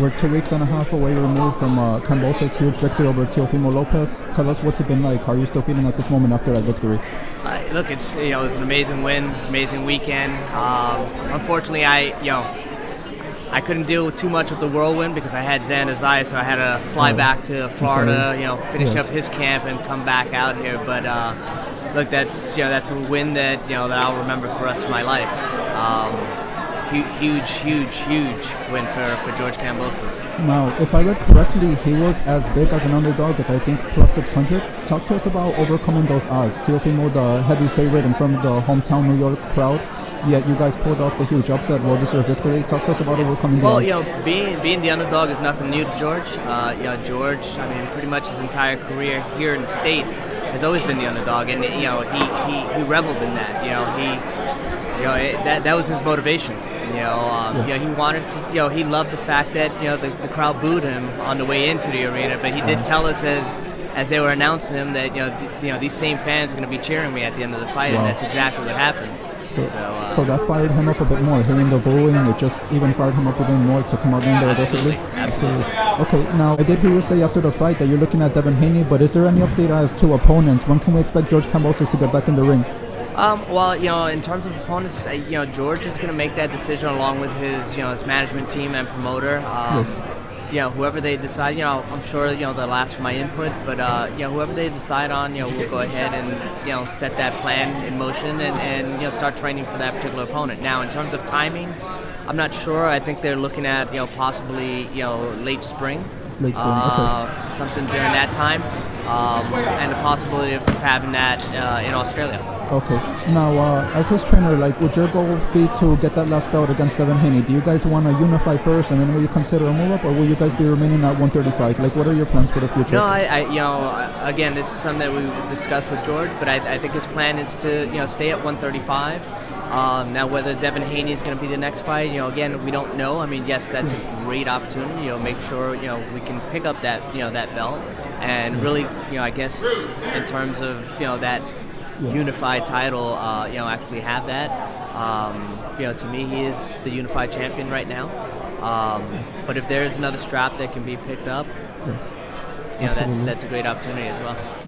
We're 2.5 weeks away removed from Kambosos' huge victory over Teofimo Lopez. Tell us what's it been like. How are you still feeling at this moment after that victory? Look, it was an amazing win, amazing weekend. Unfortunately, I couldn't deal with too much with the whirlwind because I had Zaya, so I had to fly back to Florida, finish up his camp and come back out here. But look, that's a win that that I'll remember for the rest of my life. Huge win for George Kambosos. Now, if I read correctly, he was as big as an underdog as I think plus 600. Talk to us about overcoming those odds. Teofimo, the heavy favorite in front of the hometown New York crowd, yet you guys pulled off the huge upset, well-deserved victory. Talk to us about overcoming the odds. Well, being the underdog is nothing new to George. George, pretty much his entire career here in the States has always been the underdog, and he reveled in that. That was his motivation. He wanted to. He loved the fact that the crowd booed him on the way into the arena, but he did tell us as they were announcing him that these same fans are going to be cheering me at the end of the fight, and that's exactly what happened. So that fired him up a bit more. Hearing the booing, it just even fired him up even more to come out in there aggressively. Absolutely. Okay, now I did hear you say after the fight that you're looking at Devin Haney, but is there any update as to opponents? When can we expect George Kambosos to get back in the ring? In terms of opponents, George is going to make that decision along with his management team and promoter. Whoever they decide, I'm sure, they'll ask for my input, but, whoever they decide on, we'll go ahead and, set that plan in motion and start training for that particular opponent. Now, in terms of timing, I'm not sure. I think they're looking at, possibly, late spring. Okay. Something during that time, and the possibility of having that in Australia. Okay. Now, as his trainer, would your goal be to get that last belt against Devin Haney? Do you guys want to unify first, and then will you consider a move-up, or will you guys be remaining at 135? What are your plans for the future? No, again, this is something that we discussed with George, but I think his plan is to, stay at 135. Now, whether Devin Haney is going to be the next fight, again, we don't know. Yes, that's a great opportunity. Make sure we can pick up that that belt, and really, I guess in terms of that unified title, actually have that. To me, he is the unified champion right now. But if there is another strap that can be picked up, that's a great opportunity as well.